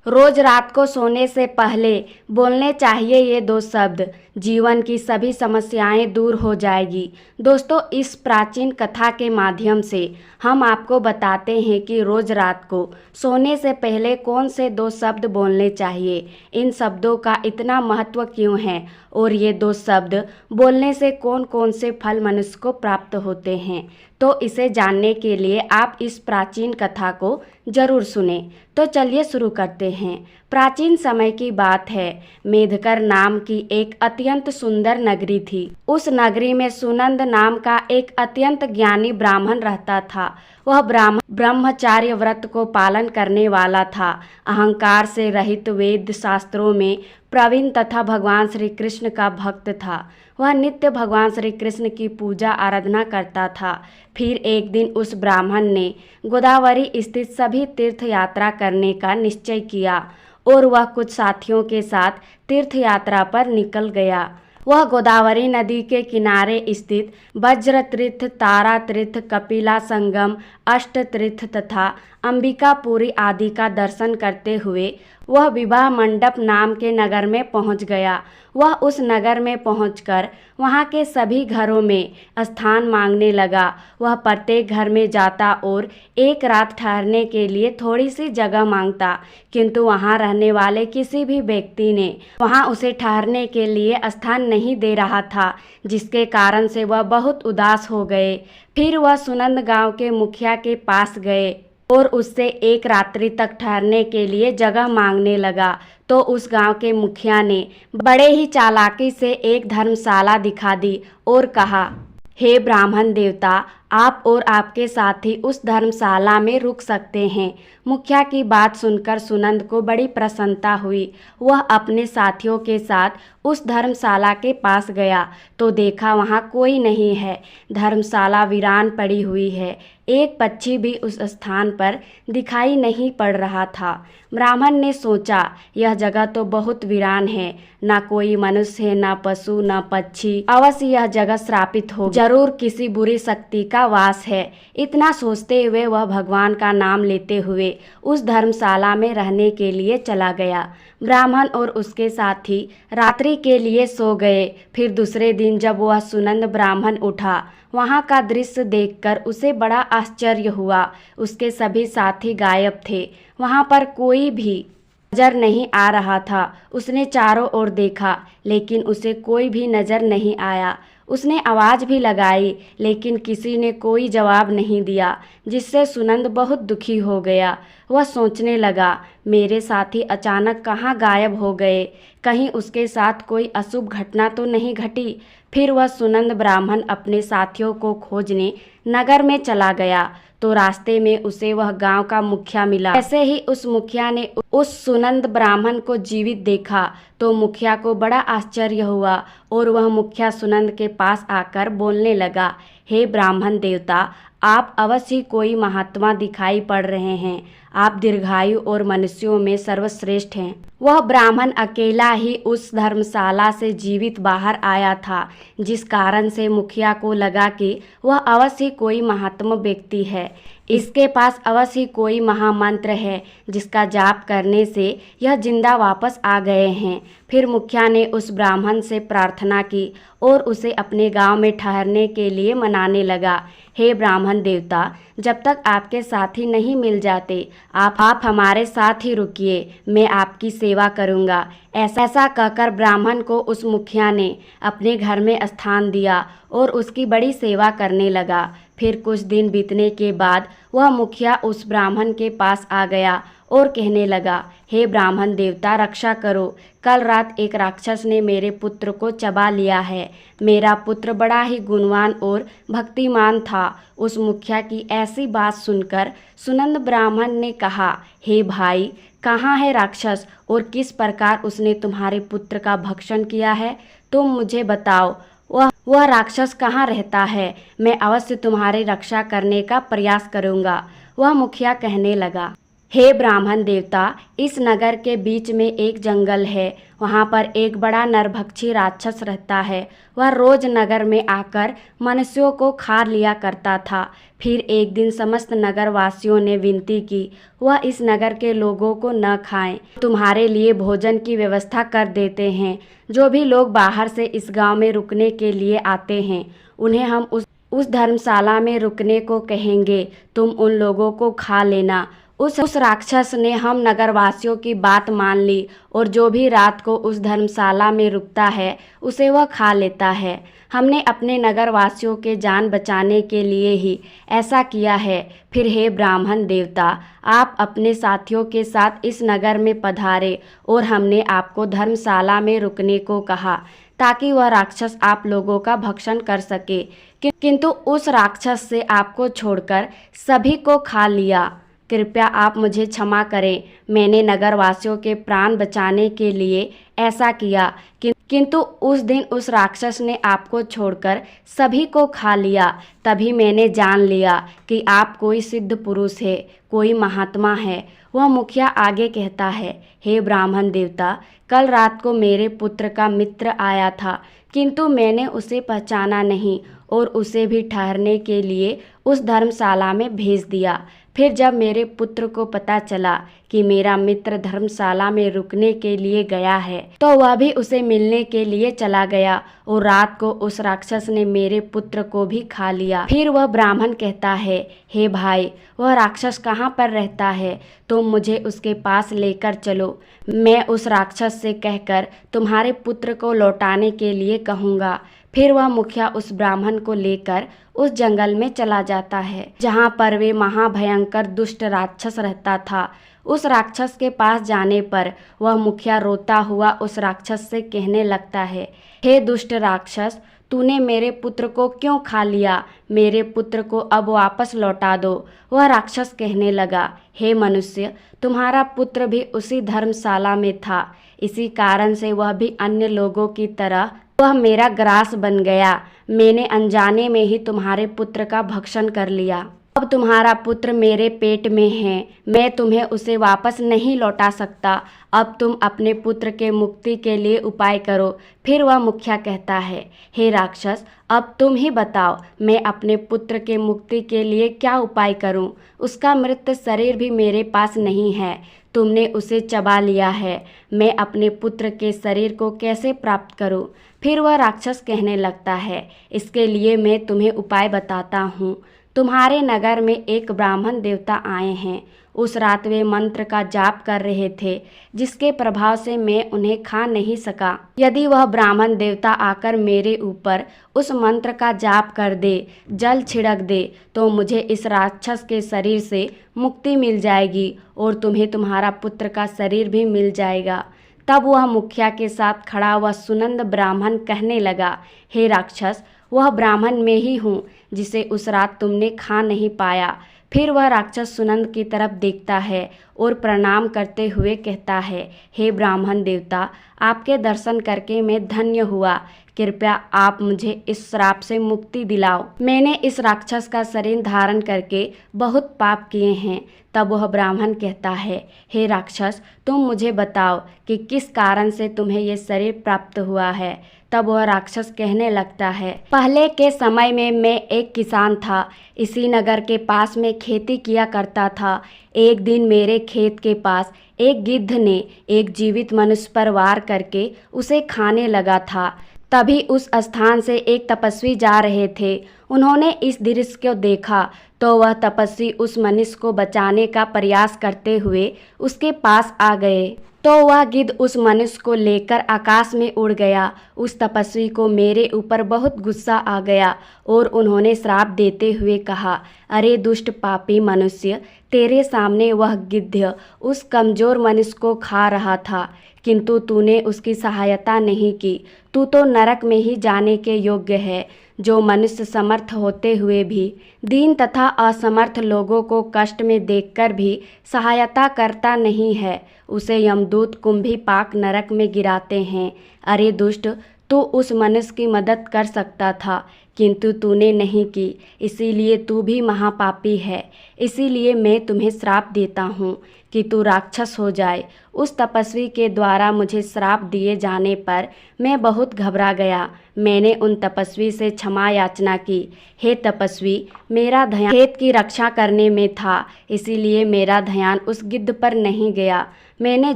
रोज रात को सोने से पहले बोलने चाहिए ये दो शब्द, जीवन की सभी समस्याएं दूर हो जाएगी। दोस्तों, इस प्राचीन कथा के माध्यम से हम आपको बताते हैं कि रोज रात को सोने से पहले कौन से दो शब्द बोलने चाहिए, इन शब्दों का इतना महत्व क्यों है और ये दो शब्द बोलने से कौन कौन से फल मनुष्य को प्राप्त होते हैं। तो इसे जानने के लिए आप इस प्राचीन कथा को जरूर सुने। तो चलिए शुरू करते हैं। प्राचीन समय की बात है। मेधकर नाम की एक अत्यंत सुंदर नगरी थी। उस नगरी में सुनंद नाम का एक अत्यंत ज्ञानी ब्राह्मण रहता था। वह ब्राह्मण ब्रह्मचार्य व्रत को पालन करने वाला था। अहंकार से रहित, वेद शास्त्रों में प्रवीण तथा भगवान श्री कृष्ण का भक्त था। वह नित्य भगवान श्री कृष्ण की पूजा आराधना करता था। फिर एक दिन उस ब्राह्मण ने गोदावरी स्थित सभी तीर्थ यात्रा करने का निश्चय किया और वह कुछ साथियों के साथ तीर्थ यात्रा पर निकल गया। वह गोदावरी नदी के किनारे स्थित वज्र तीर्थ, तारा तीर्थ, कपिला संगम, अष्ट तीर्थ तथा अंबिकापुरी आदि का दर्शन करते हुए वह विवाह मंडप नाम के नगर में पहुंच गया। वह उस नगर में पहुंचकर वहां के सभी घरों में स्थान मांगने लगा। वह प्रत्येक घर में जाता और एक रात ठहरने के लिए थोड़ी सी जगह मांगता, किंतु वहां रहने वाले किसी भी व्यक्ति ने वहां उसे ठहरने के लिए स्थान नहीं दे रहा था, जिसके कारण से वह बहुत उदास हो गए। फिर वह सुनंद गांव के मुखिया के पास गए और उससे एक रात्रि तक ठहरने के लिए जगह मांगने लगा। तो उस गांव के मुखिया ने बड़े ही चालाकी से एक धर्मशाला दिखा दी और कहा, हे ब्राह्मण देवता, आप और आपके साथी उस धर्मशाला में रुक सकते हैं। मुखिया की बात सुनकर सुनंद को बड़ी प्रसन्नता हुई। वह अपने साथियों के साथ उस धर्मशाला के पास गया तो देखा वहाँ कोई नहीं है। धर्मशाला वीरान पड़ी हुई है। एक पक्षी भी उस स्थान पर दिखाई नहीं पड़ रहा था। ब्राह्मण ने सोचा, यह जगह तो बहुत वीरान है, ना कोई मनुष्य है, ना पशु, ना पक्षी। अवश्य यह जगह श्रापित हो, जरूर किसी बुरी शक्ति का वास है। इतना सोचते हुए वह भगवान का नाम लेते हुए उस धर्मशाला में रहने के लिए चला गया। ब्राह्मण और उसके साथी रात्रि के लिए सो गए। फिर दूसरे दिन जब वह सुनंद ब्राह्मण उठा, वहाँ का दृश्य देखकर उसे बड़ा आश्चर्य हुआ। उसके सभी साथी गायब थे। वहाँ पर कोई भी नजर नहीं आ रहा था। उसने चारों ओर देखा, लेकिन उसे कोई भी नजर नहीं आया। उसने आवाज़ भी लगाई, लेकिन किसी ने कोई जवाब नहीं दिया, जिससे सुनंद बहुत दुखी हो गया। वह सोचने लगा, मेरे साथी अचानक कहाँ गायब हो गए, कहीं उसके साथ कोई अशुभ घटना तो नहीं घटी। फिर वह सुनंद ब्राह्मण अपने साथियों को खोजने नगर में चला गया तो रास्ते में उसे वह गांव का मुखिया मिला। ऐसे ही उस मुखिया ने उस सुनंद ब्राह्मण को जीवित देखा तो मुखिया को बड़ा आश्चर्य हुआ और वह मुखिया सुनंद के पास आकर बोलने लगा, हे ब्राह्मण देवता, आप अवश्य कोई महात्मा दिखाई पड़ रहे हैं। आप दीर्घायु और मनुष्यों में सर्वश्रेष्ठ हैं। वह ब्राह्मण अकेला ही उस धर्मशाला से जीवित बाहर आया था, जिस कारण से मुखिया को लगा कि वह अवश्य कोई महात्मा व्यक्ति है। इसके पास अवश्य कोई महामंत्र है, जिसका जाप करने से यह जिंदा वापस आ गए हैं। फिर मुखिया ने उस ब्राह्मण से प्रार्थना की और उसे अपने गांव में ठहरने के लिए मनाने लगा। हे ब्राह्मण देवता, जब तक आपके साथी नहीं मिल जाते, आप हमारे साथ ही रुकिए, मैं आपकी सेवा करूंगा। ऐसा कहकर ब्राह्मण को उस मुखिया ने अपने घर में स्थान दिया और उसकी बड़ी सेवा करने लगा। फिर कुछ दिन बीतने के बाद वह मुखिया उस ब्राह्मण के पास आ गया और कहने लगा, हे ब्राह्मण देवता, रक्षा करो। कल रात एक राक्षस ने मेरे पुत्र को चबा लिया है। मेरा पुत्र बड़ा ही गुणवान और भक्तिमान था। उस मुखिया की ऐसी बात सुनकर सुनंद ब्राह्मण ने कहा, हे भाई, कहाँ है राक्षस और किस प्रकार उसने तुम्हारे पुत्र का भक्षण किया है? तुम मुझे बताओ, वह राक्षस कहाँ रहता है? मैं अवश्य तुम्हारी रक्षा करने का प्रयास करूँगा। वह मुखिया कहने लगा, हे ब्राह्मण देवता, इस नगर के बीच में एक जंगल है। वहाँ पर एक बड़ा नरभक्षी राक्षस रहता है। वह रोज नगर में आकर मनुष्यों को खा लिया करता था। फिर एक दिन समस्त नगर वासियों ने विनती की वह इस नगर के लोगों को न खाएं। तुम्हारे लिए भोजन की व्यवस्था कर देते हैं। जो भी लोग बाहर से इस गांव में रुकने के लिए आते हैं उन्हें हम उस धर्मशाला में रुकने को कहेंगे। तुम उन लोगों को खा लेना। उस राक्षस ने हम नगरवासियों की बात मान ली और जो भी रात को उस धर्मशाला में रुकता है उसे वह खा लेता है। हमने अपने नगरवासियों के जान बचाने के लिए ही ऐसा किया है। फिर हे ब्राह्मण देवता, आप अपने साथियों के साथ इस नगर में पधारे और हमने आपको धर्मशाला में रुकने को कहा ताकि वह राक्षस आप लोगों का भक्षण कर सके, किंतु उस राक्षस से आपको छोड़कर सभी को खा लिया। कृपया आप मुझे क्षमा करें। मैंने नगरवासियों के प्राण बचाने के लिए ऐसा किया, किंतु उस दिन उस राक्षस ने आपको छोड़कर सभी को खा लिया। तभी मैंने जान लिया कि आप कोई सिद्ध पुरुष है, कोई महात्मा है। वह मुखिया आगे कहता है, हे ब्राह्मण देवता, कल रात को मेरे पुत्र का मित्र आया था, किंतु मैंने उसे पहचाना नहीं और उसे भी ठहरने के लिए उस धर्मशाला में भेज दिया। फिर जब मेरे पुत्र को पता चला कि मेरा मित्र धर्मशाला में रुकने के लिए गया है तो वह भी उसे मिलने के लिए चला गया और रात को उस राक्षस ने मेरे पुत्र को भी खा लिया। फिर वह ब्राह्मण कहता है, हे भाई, वह राक्षस कहाँ पर रहता है? तुम मुझे उसके पास लेकर चलो। मैं उस राक्षस से कहकर तुम्हारे पुत्र को लौटाने के लिए कहूँगा। फिर वह मुखिया उस ब्राह्मण को लेकर उस जंगल में चला जाता है जहाँ पर वे महाभयंकर दुष्ट राक्षस रहता था। उस राक्षस के पास जाने पर वह मुखिया रोता हुआ उस राक्षस से कहने लगता है, हे दुष्ट राक्षस, तूने मेरे पुत्र को क्यों खा लिया? मेरे पुत्र को अब वापस लौटा दो। वह राक्षस कहने लगा, हे मनुष्य, तुम्हारा पुत्र भी उसी धर्मशाला में था, इसी कारण से वह भी अन्य लोगों की तरह वह मेरा ग्रास बन गया। मैंने अनजाने में ही तुम्हारे पुत्र का भक्षण कर लिया। अब तुम्हारा पुत्र मेरे पेट में है, मैं तुम्हें उसे वापस नहीं लौटा सकता। अब तुम अपने पुत्र के मुक्ति के लिए उपाय करो। फिर वह मुखिया कहता है, हे राक्षस, अब तुम ही बताओ, मैं अपने पुत्र के मुक्ति के लिए क्या उपाय करूं? उसका मृत शरीर भी मेरे पास नहीं है, तुमने उसे चबा लिया है। मैं अपने पुत्र के शरीर को कैसे प्राप्त करूं? फिर वह राक्षस कहने लगता है, इसके लिए मैं तुम्हें उपाय बताता हूँ। तुम्हारे नगर में एक ब्राह्मण देवता आए हैं। उस रात वे मंत्र का जाप कर रहे थे, जिसके प्रभाव से मैं उन्हें खा नहीं सका। यदि वह ब्राह्मण देवता आकर मेरे ऊपर उस मंत्र का जाप कर दे, जल छिड़क दे, तो मुझे इस राक्षस के शरीर से मुक्ति मिल जाएगी और तुम्हें तुम्हारा पुत्र का शरीर भी मिल जाएगा। तब वह मुखिया के साथ खड़ा हुआ सुनंद ब्राह्मण कहने लगा, हे राक्षस, वह ब्राह्मण मैं ही हूँ जिसे उस रात तुमने खा नहीं पाया। फिर वह राक्षस सुनंद की तरफ देखता है और प्रणाम करते हुए कहता है, हे ब्राह्मण देवता, आपके दर्शन करके मैं धन्य हुआ। कृपया आप मुझे इस श्राप से मुक्ति दिलाओ। मैंने इस राक्षस का शरीर धारण करके बहुत पाप किए हैं। तब वह ब्राह्मण कहता है, हे राक्षस, तुम मुझे बताओ कि किस कारण से तुम्हें ये शरीर प्राप्त हुआ है। तब वह राक्षस कहने लगता है, पहले के समय में मैं एक किसान था, इसी नगर के पास में खेती किया करता था। एक दिन मेरे खेत के पास एक गिद्ध ने एक जीवित मनुष्य पर वार करके उसे खाने लगा था। तभी उस स्थान से एक तपस्वी जा रहे थे। उन्होंने इस दृश्य को देखा तो वह तपस्वी उस मनुष्य को बचाने का प्रयास करते हुए उसके पास आ गए। तो वह गिद्ध उस मनुष्य को लेकर आकाश में उड़ गया। उस तपस्वी को मेरे ऊपर बहुत गुस्सा आ गया और उन्होंने श्राप देते हुए कहा, अरे दुष्ट पापी मनुष्य, तेरे सामने वह गिद्ध उस कमजोर मनुष्य को खा रहा था, किंतु तूने उसकी सहायता नहीं की। तू तो नरक में ही जाने के योग्य है। जो मनुष्य समर्थ होते हुए भी दीन तथा असमर्थ लोगों को कष्ट में देखकर भी सहायता करता नहीं है, उसे यमदूत कुंभी पाक नरक में गिराते हैं। अरे दुष्ट, तू उस मनुष्य की मदद कर सकता था, किंतु तूने नहीं की, इसीलिए तू भी महापापी है। इसीलिए मैं तुम्हें श्राप देता हूँ। कि तू राक्षस हो जाए। उस तपस्वी के द्वारा मुझे श्राप दिए जाने पर मैं बहुत घबरा गया। मैंने उन तपस्वी से क्षमा याचना की। हे तपस्वी, मेरा ध्यान खेत की रक्षा करने में था, इसीलिए मेरा ध्यान उस गिद्ध पर नहीं गया। मैंने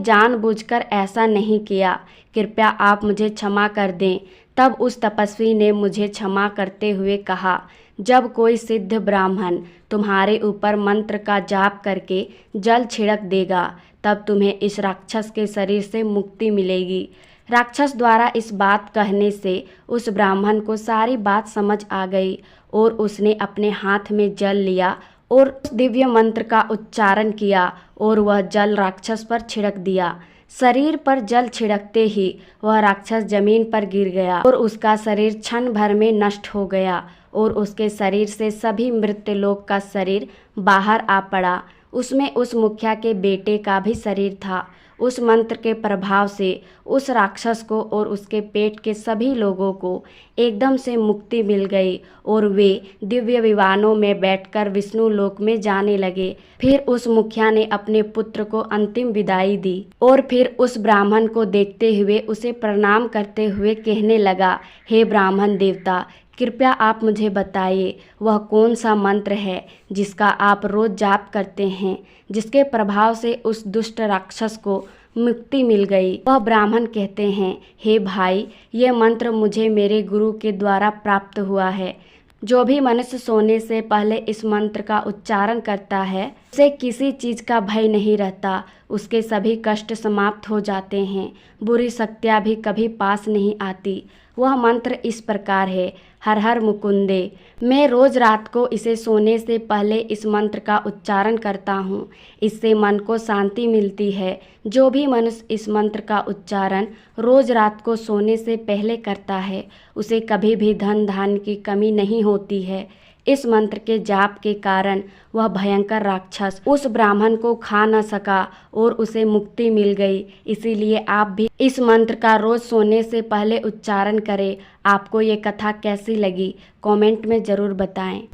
जानबूझकर ऐसा नहीं किया। कृपया आप मुझे क्षमा कर दें। तब उस तपस्वी ने मुझे क्षमा करते हुए कहा, जब कोई सिद्ध ब्राह्मण तुम्हारे ऊपर मंत्र का जाप करके जल छिड़क देगा, तब तुम्हें इस राक्षस के शरीर से मुक्ति मिलेगी। राक्षस द्वारा इस बात कहने से उस ब्राह्मण को सारी बात समझ आ गई और उसने अपने हाथ में जल लिया और उस दिव्य मंत्र का उच्चारण किया और वह जल राक्षस पर छिड़क दिया। शरीर पर जल छिड़कते ही वह राक्षस जमीन पर गिर गया और उसका शरीर क्षण भर में नष्ट हो गया और उसके शरीर से सभी मृत्यलोक का शरीर बाहर आ पड़ा। उसमें उस मुखिया के बेटे का भी शरीर था। उस मंत्र के प्रभाव से उस राक्षस को और उसके पेट के सभी लोगों को एकदम से मुक्ति मिल गई और वे दिव्य विमानों में बैठकर विष्णु लोक में जाने लगे। फिर उस मुखिया ने अपने पुत्र को अंतिम विदाई दी और फिर उस ब्राह्मण को देखते हुए उसे प्रणाम करते हुए कहने लगा, हे ब्राह्मण देवता, कृपया आप मुझे बताइए वह कौन सा मंत्र है जिसका आप रोज जाप करते हैं, जिसके प्रभाव से उस दुष्ट राक्षस को मुक्ति मिल गई। वह ब्राह्मण कहते हैं, हे भाई, यह मंत्र मुझे मेरे गुरु के द्वारा प्राप्त हुआ है। जो भी मनुष्य सोने से पहले इस मंत्र का उच्चारण करता है, उसे किसी चीज़ का भय नहीं रहता। उसके सभी कष्ट समाप्त हो जाते हैं। बुरी शक्तियाँ भी कभी पास नहीं आती। वह मंत्र इस प्रकार है, हर हर मुकुंदे। मैं रोज रात को इसे सोने से पहले इस मंत्र का उच्चारण करता हूँ। इससे मन को शांति मिलती है। जो भी मनुष्य इस मंत्र का उच्चारण रोज रात को सोने से पहले करता है, उसे कभी भी धन धान्य की कमी नहीं होती है। इस मंत्र के जाप के कारण वह भयंकर राक्षस उस ब्राह्मण को खा न सका और उसे मुक्ति मिल गई। इसीलिए आप भी इस मंत्र का रोज सोने से पहले उच्चारण करें। आपको ये कथा कैसी लगी, कमेंट में ज़रूर बताएं।